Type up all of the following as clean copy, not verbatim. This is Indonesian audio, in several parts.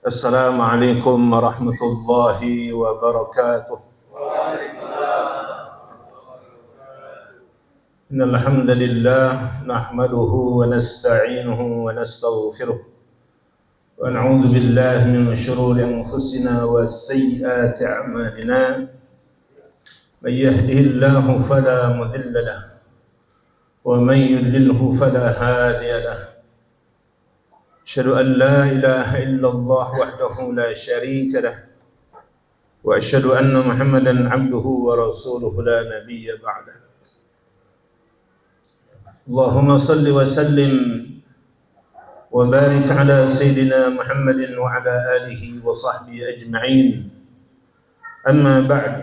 السلام عليكم ورحمة الله وبركاته. إن الحمد لله نحمده ونستعينه ونستغفره ونعوذ بالله من شرور أنفسنا وسيئات أعمالنا. من يهده الله فلا مضل له ومن يضلله فلا هادي له. أشهد أن لا إله إلا الله وحده لا شريك له وأشهد أن محمدا عبده ورسوله لا نبي بعده. اللهم صل وسلم وبارك على سيدنا محمد وعلى آله وصحبه أجمعين. أما بعد،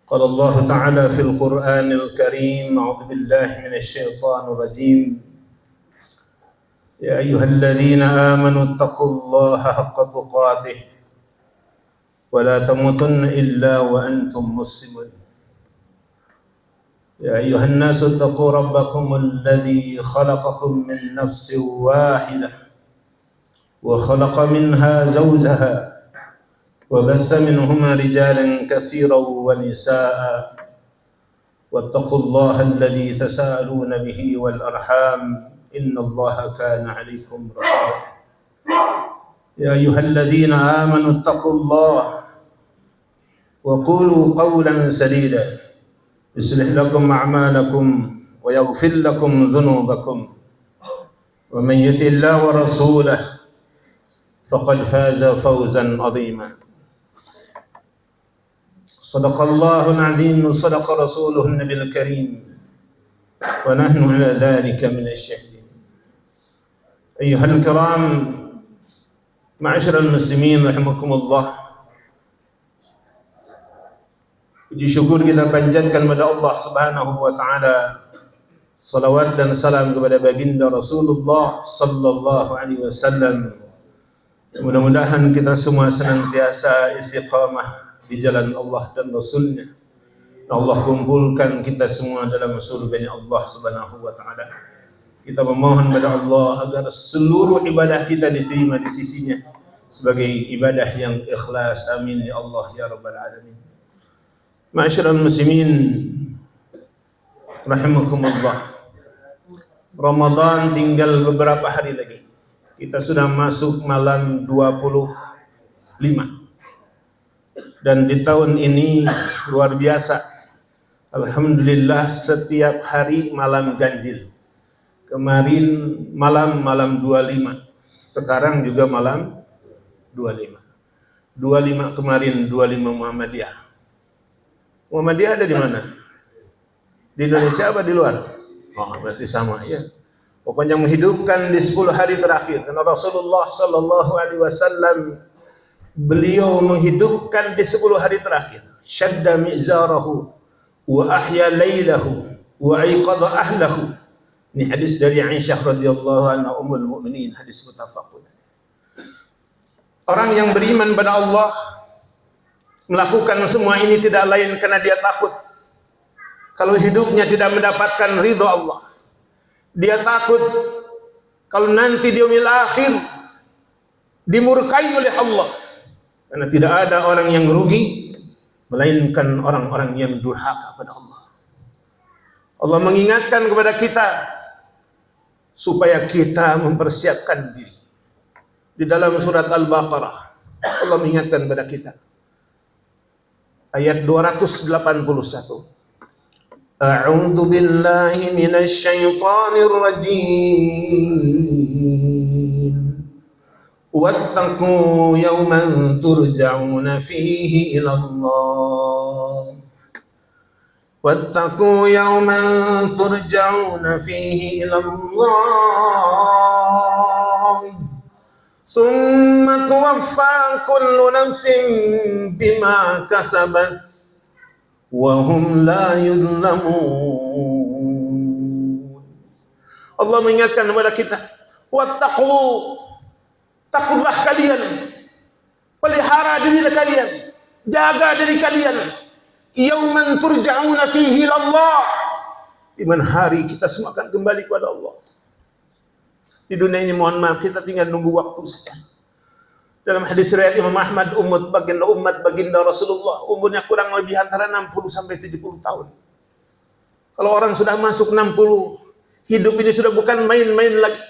قال الله تعالى في القرآن الكريم: أعوذ بالله من الشيطان الرجيم. يا أيها الذين آمنوا اتقوا الله حق تقاته ولا تموتن إلا وأنتم مسلمون. يا أيها الناس اتقوا ربكم الذي خلقكم من نفس واحدة وخلق منها زوجها وبث منهما رجالا كثيرا ونساء واتقوا الله الذي تساءلون به والأرحام إن الله كان عليكم رقيبا. يا أيها الذين آمنوا اتقوا الله وقولوا قولا سديدا يصلح لكم أعمالكم ويغفر لكم ذنوبكم ومن يطع الله ورسوله فقد فاز فوزا عظيما. صدق الله العظيم وصدق رسوله النبي الكريم ونحن على ذلك من الشاهدين. أيها الكرام معاشر المسلمين rahimakumullah, puji syukur kita panjatkan kepada Allah Subhanahu wa taala. Salawat dan salam kepada baginda Rasulullah sallallahu alaihi wasallam. Mudah-mudahan kita semua senantiasa istiqamah di jalan Allah dan Rasulnya. Allah kumpulkan kita semua dalam surganya Allah Subhanahu wa taala. Kita memohon kepada Allah agar seluruh ibadah kita diterima di sisinya sebagai ibadah yang ikhlas. Amin ya Allah ya rabbal alamin. Ma'asyiral muslimin rahimakumullah. Ramadan tinggal beberapa hari lagi. Kita sudah masuk malam 25. Dan di tahun ini luar biasa. Alhamdulillah setiap hari malam ganjil. Kemarin malam 25. Sekarang juga malam 25. 25 kemarin 25 Muhammadiyah. Muhammadiyah ada di mana? Di Indonesia apa di luar? Oh, berarti sama ya. Pokoknya menghidupkan di 10 hari terakhir. Karena Rasulullah sallallahu alaihi wasallam beliau menghidupkan di 10 hari terakhir. Syadda mi'zarahu wa ahya lailahu wa aiqadha ahlahu. Ini hadis dari Aisyah radhiyallahu anha ummul mukminin, hadis muttafaqun. Orang yang beriman pada Allah melakukan semua ini tidak lain karena dia takut kalau hidupnya tidak mendapatkan ridha Allah. Dia takut kalau nanti di yaumil akhir dimurkai oleh Allah. Karena tidak ada orang yang rugi melainkan orang-orang yang durhaka pada Allah. Allah mengingatkan kepada kita supaya kita mempersiapkan diri. Di dalam surat Al-Baqarah Allah mengingatkan kepada kita ayat 281. A'udzu billahi minasy syaithanir rajim. Wattaqu yawman turja'una fihi ila Allah. Wattaqu yawman turja'una fihi ila Allah. Thumma tuwaffa kullu nafsin bima kasabat wa hum la yuzlamun. Allah mengingatkan kepada kita, wattaqu, takutlah kalian, pelihara diri kalian, jaga diri kalian. Yauman turja'una fihi ila Allah, di mana hari kita semua akan kembali kepada Allah. Di dunia ini mohon maaf kita tinggal nunggu waktu saja. Dalam hadis riwayat Imam Ahmad, umat baginda Rasulullah umurnya kurang lebih antara 60 sampai 70 tahun. Kalau orang sudah masuk 60, hidup ini sudah bukan main-main lagi.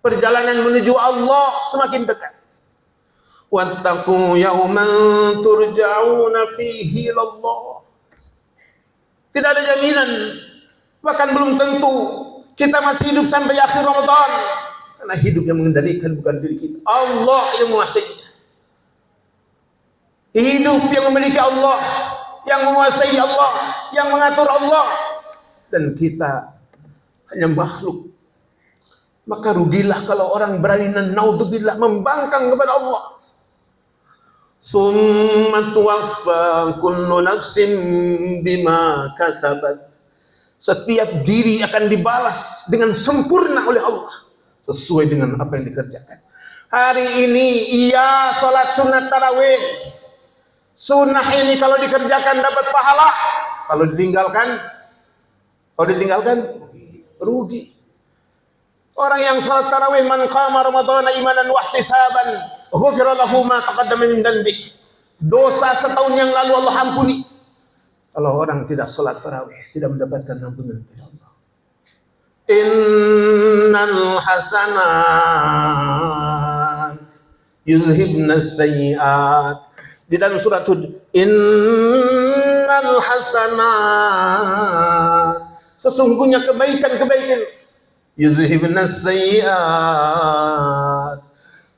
Perjalanan menuju Allah semakin dekat. Wattaqu yawman turja'una fihi ilallah. Tidak ada jaminan, bahkan belum tentu kita masih hidup sampai akhir Ramadan. Karena hidup yang mengendalikan bukan diri kita, Allah yang menguasai. Hidup yang memiliki Allah, yang menguasai Allah, yang mengatur Allah, dan kita hanya makhluk. Maka rugilah kalau orang berani naudzubillah membangkang kepada Allah. Summa tuwaffa kullu nafsin bima kasabat. Setiap diri akan dibalas dengan sempurna oleh Allah sesuai dengan apa yang dikerjakan. Hari ini ia salat sunat tarawih. Sunnah ini kalau dikerjakan dapat pahala, kalau ditinggalkan rugi. Orang yang salat tarawih, man qama ramadhana imanan wa ihtisaban ghufira lahu ma taqaddama min dhanbi. Dosa setahun yang lalu Allah ampuni. Kalau orang tidak salat tarawih, tidak mendapatkan ampunan dari Allah. Innal hasanat yuzhibna sayyi'at. Di dalam surat Hud, innal hasanat, sesungguhnya kebaikan-kebaikan, yuzhibna sayyi'at,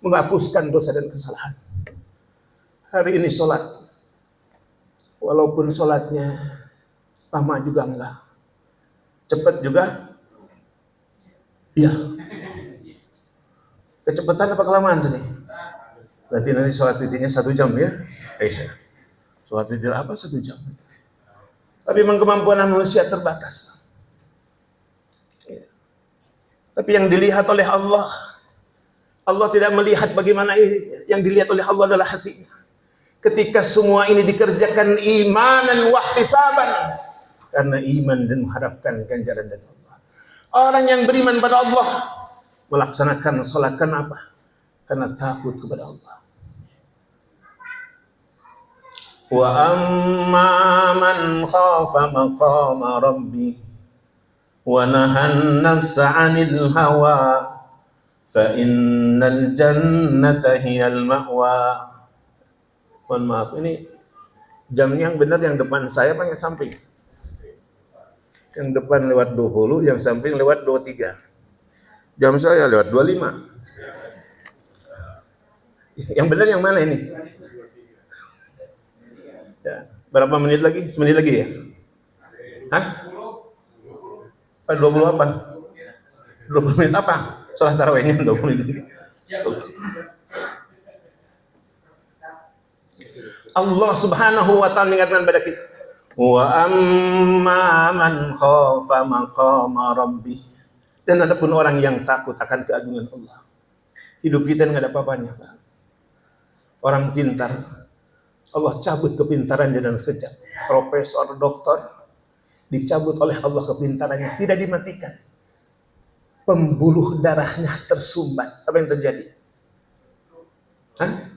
menghapuskan dosa dan kesalahan. Hari ini sholat, walaupun sholatnya lama juga enggak, cepat juga. Iya. Kecepatan apa kelamaan tadi? Berarti nanti sholat witirnya 1 jam ya? Sholat witir apa 1 jam? Tapi memang kemampuan manusia terbatas. Tapi yang dilihat oleh Allah, Allah tidak melihat bagaimana yang dilihat oleh Allah adalah hatinya. Ketika semua ini dikerjakan imanan wahtisaban, karena iman dan mengharapkan ganjaran dari Allah. Orang yang beriman pada Allah melaksanakan salat kenapa? Karena takut kepada Allah. Wa amma man khafa maqama rabbi wa nahan nafsa 'anil hawa fa innal jannata hiyal ma'wa. Mohon maaf, ini jamnya yang benar yang depan saya apa yang samping? Yang depan lewat 20, yang samping lewat 23. Jam saya lewat 25. Yang benar yang mana ini? Ya, berapa menit lagi? 1 menit lagi ya? Hah? 20 apa? 20 menit apa? Salat tarawihnya 20 menit lagi. Allah Subhanahu wa ta'ala mengingatkan pada kita, wa amma man khafa maqama rabbih. Dan adapun orang yang takut akan keagungan Allah, hidup kita enggak ada apa-apanya, Pak. Orang pintar, Allah cabut kepintarannya dan sekejap. Profesor, doktor, dicabut oleh Allah kepintarannya, tidak dimatikan. Pembuluh darahnya tersumbat. Apa yang terjadi? Hah?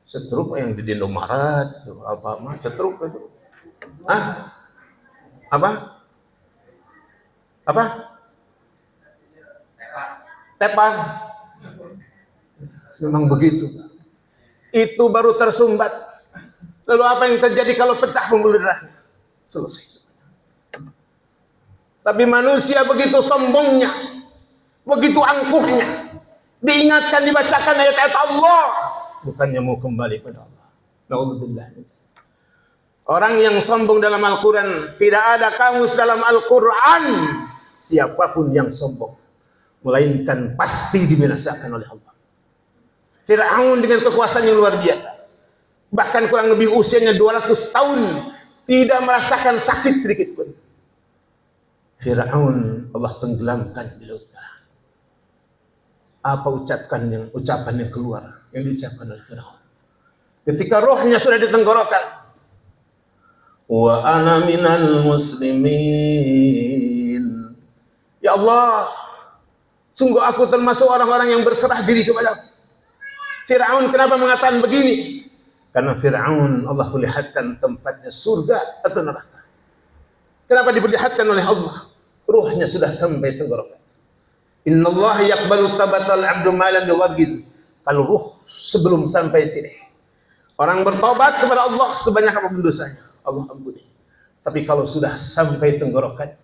Stroke yang di Indomaret, apa mah stroke itu? Hah? Apa? Tepan. Memang begitu. Itu baru tersumbat. Lalu apa yang terjadi kalau pecah pembuluh darah? Selesai. Tapi manusia begitu sombongnya, begitu angkuhnya, diingatkan, dibacakan ayat-ayat Allah, bukannya mau kembali pada Allah. Na'udzubillah. Orang yang sombong dalam Al-Quran, tidak ada kamus dalam Al-Quran siapapun yang sombong, melainkan pasti dibinasakan oleh Allah. Fir'aun dengan kekuasaan yang luar biasa, bahkan kurang lebih usianya 200 tahun, tidak merasakan sakit sedikit pun. Fir'aun Allah tenggelamkan di laut merah. Apa ucapan yang keluar, yang diucapkan oleh Fir'aun ketika rohnya sudah di tenggorokan? Wa ana minal muslimin. Ya Allah, sungguh aku termasuk orang-orang yang berserah diri kepadamu. Fir'aun kenapa mengatakan begini? Karena Fir'aun Allah perlihatkan tempatnya surga atau neraka. Kenapa diperlihatkan oleh Allah? Ruhnya sudah sampai tenggorokan. Innallaha yaqbalu tabatal abdu malan bighadgin. Kalau ruh sebelum sampai sini, orang bertobat kepada Allah sebanyak apapun dosanya, Allah ampuni. Tapi kalau sudah sampai tenggorokan,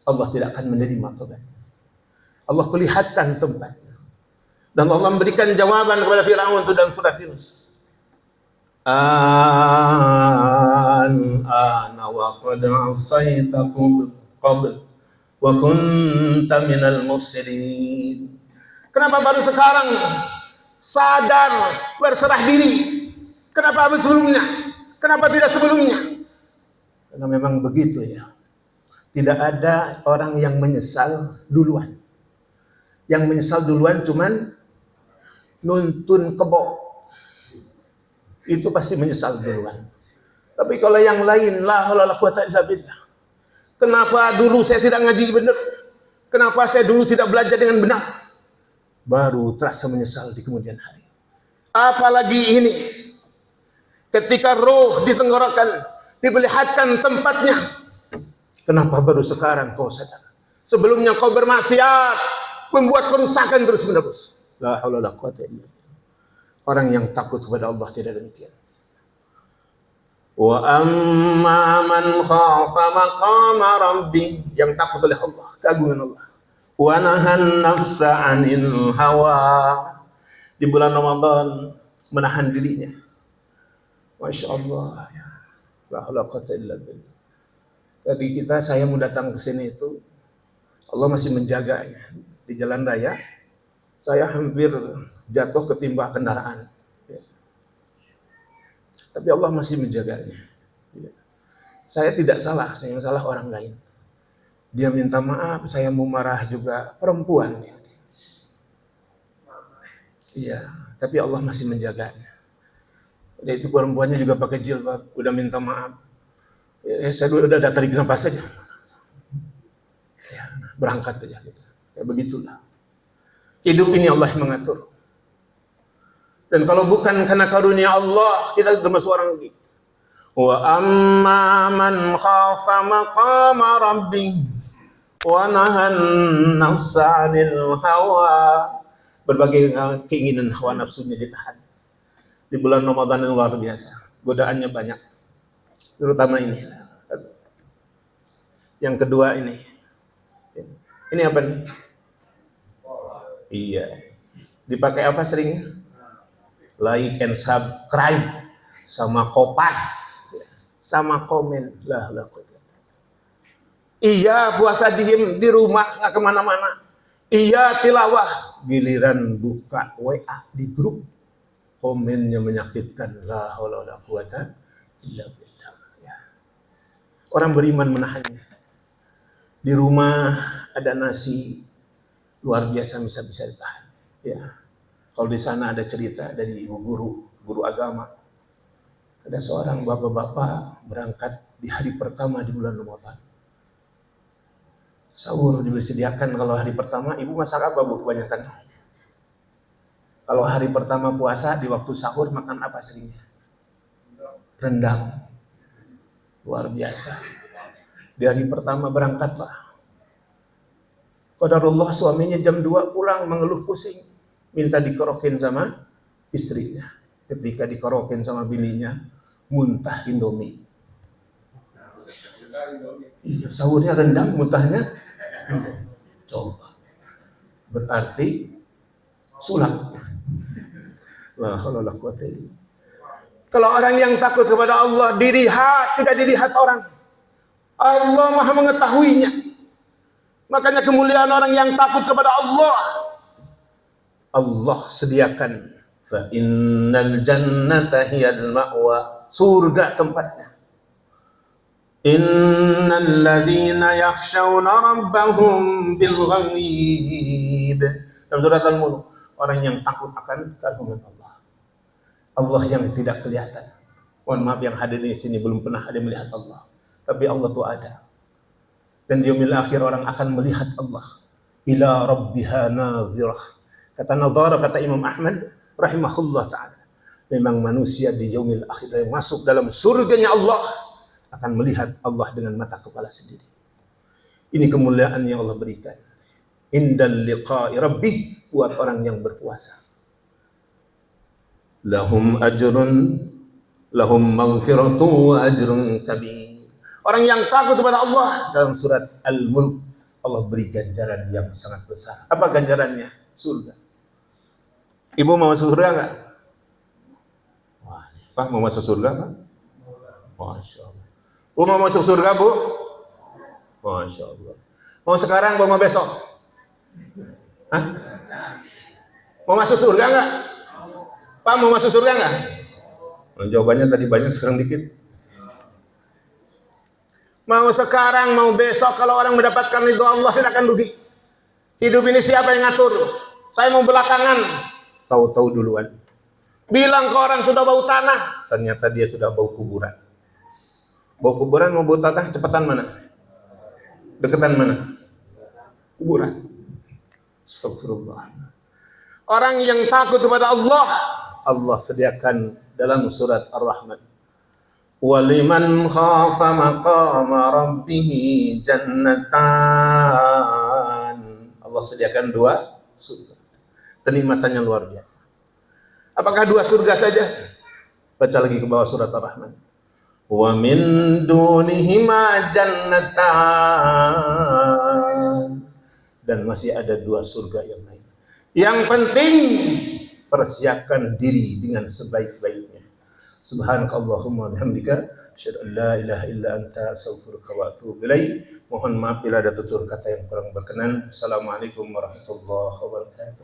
Allah tidak akan menerima tobat. Allah perlihatkan tempatnya. Dan Allah memberikan jawaban kepada Fir'aun itu dalam surat Yunus. Ana wa qad asaitakum qabl wa kunta minal mufsidin. Kenapa baru sekarang sadar, berserah diri? Kenapa sebelumnya? Kenapa tidak sebelumnya? Karena memang begitu ya. Tidak ada orang yang menyesal duluan. Yang menyesal duluan cuman nuntun kebo. Itu pasti menyesal duluan. Tapi kalau yang lain, la haula wala quwata illa billah. Kenapa dulu saya tidak ngaji benar? Kenapa saya dulu tidak belajar dengan benar? Baru terasa menyesal di kemudian hari. Apalagi ini, ketika roh ditenggorokan, diperlihatkan tempatnya. Kenapa baru sekarang kau sadar? Sebelumnya kau bermaksiat, membuat kerusakan terus menerus. La haula wala quwata illa billah. Orang yang takut kepada Allah tidak demikian. Wa amma man khafa maqama rabbi, yang takut oleh Allah, keagungan Allah. Wa nahan nafsa 'anil hawa, di bulan Ramadan menahan dirinya. Masya Allah ya. La haula quwata illa billah. Tadi saya mau datang ke sini itu Allah masih menjaganya. Di jalan raya saya hampir jatuh ketimpa kendaraan. Tapi Allah masih menjaganya. Saya tidak salah, saya yang salah orang lain. Dia minta maaf, saya mau marah juga, perempuan. Iya, tapi Allah masih menjaganya. Dan itu perempuannya juga pakai jilbab, udah minta maaf. Saya udah tarik nafas saja. Ya, berangkat saja gitu. Ya begitulah. Hidup ini Allah yang mengatur. Dan kalau bukan karena karunia Allah, kita termasuk orang lagi. Wa amma man khafa maqama rabbih wa nahan nafsa 'anil hawa. Berbagai keinginan hawa nafsunya ditahan. Di bulan Ramadan yang luar biasa. Godaannya banyak. Terutama ini. Yang kedua ini. Ini apa nih? Iya. Dipakai apa seringnya? Like and subscribe, sama kopas, sama komen. Lah. Iya puasa diem di rumah, nggak kemana-mana. Iya tilawah, giliran buka WA di grup, komennya menyakitkan. La haula wala quwata illa billah. Ya. Orang beriman menahannya. Di rumah ada nasi, luar biasa bisa ditahan. Ya. Kalau di sana ada cerita dari ibu guru agama. Ada seorang bapak-bapak berangkat di hari pertama di bulan Ramadan. Sahur disediakan kalau hari pertama, ibu masak apa bu kebanyakan? Kalau hari pertama puasa di waktu sahur makan apa seringnya? Rendang. Luar biasa. Di hari pertama berangkatlah. Qadarullah suaminya jam 2 pulang mengeluh pusing. Minta dikerokin sama istrinya. Ketika dikerokin sama bininya, muntah Indomie. Iya, sahurnya rendang, muntahnya Indomie. Coba. Berarti sulap. Kalau orang yang takut kepada Allah dilihat, tidak dilihat orang. Allah Maha mengetahuinya. Makanya kemuliaan orang yang takut kepada Allah. Allah sediakan fa innal jannata hiyal ma'wa, surga tempatnya. Innal ladzina yakhshawna rabbahum bil ghaib. Dalam surat Al-Mulk, orang yang takut akan keagungan Allah. Allah yang tidak kelihatan. Mohon maaf yang hadir di sini belum pernah ada melihat Allah. Tapi Allah itu ada. Dan di yaumil akhir orang akan melihat Allah. Ila rabbiha nadhirah. Kata Nadhara, kata Imam Ahmad, rahimahullah ta'ala. Memang manusia di yaumil akhir yang masuk dalam surganya Allah akan melihat Allah dengan mata kepala sendiri. Ini kemuliaan yang Allah berikan. Indal liqa'i rabbih, buat orang yang berpuasa. Lahum maghfiratu wa ajrun kabir. Orang yang takut kepada Allah, dalam surat Al-Mulk Allah beri ganjaran yang sangat besar. Apa ganjarannya? Surga. Ibu mau masuk surga enggak? Wah, Pak mau masuk surga, Pak? Masya Allah. Bu mau masuk surga, Bu? Masya Allah. Mau sekarang, mau besok? Hah? Mau masuk surga enggak? Pak mau masuk surga enggak? Jawabannya tadi banyak, sekarang dikit. Mau sekarang, mau besok, kalau orang mendapatkan ridho Allah tidak akan rugi. Hidup ini siapa yang ngatur? Saya mau belakangan. Tahu-tahu duluan. Bilang ke orang sudah bau tanah, ternyata dia sudah bau kuburan. Bau kuburan mau bau tanah, cepetan mana? Deketan mana? Kuburan. Astagfirullah. Orang yang takut kepada Allah, Allah sediakan dalam surat Ar-Rahman. Waliman khafa maqama rabbih jannatan. Allah sediakan 2 surga. Kenikmatannya luar biasa. Apakah 2 surga saja? Baca lagi ke bawah surat Ar-Rahman. Wa min dunihima jannatan. Dan masih ada 2 surga yang lain. Yang penting persiapkan diri dengan sebaik-baiknya. Subhanakallahumma bihamdika asyhadu an la ilaha illa anta astaghfiruka wa atubu ilaik. Mohon maaf bila ada tutur kata yang kurang berkenan. Assalamualaikum warahmatullahi wabarakatuh.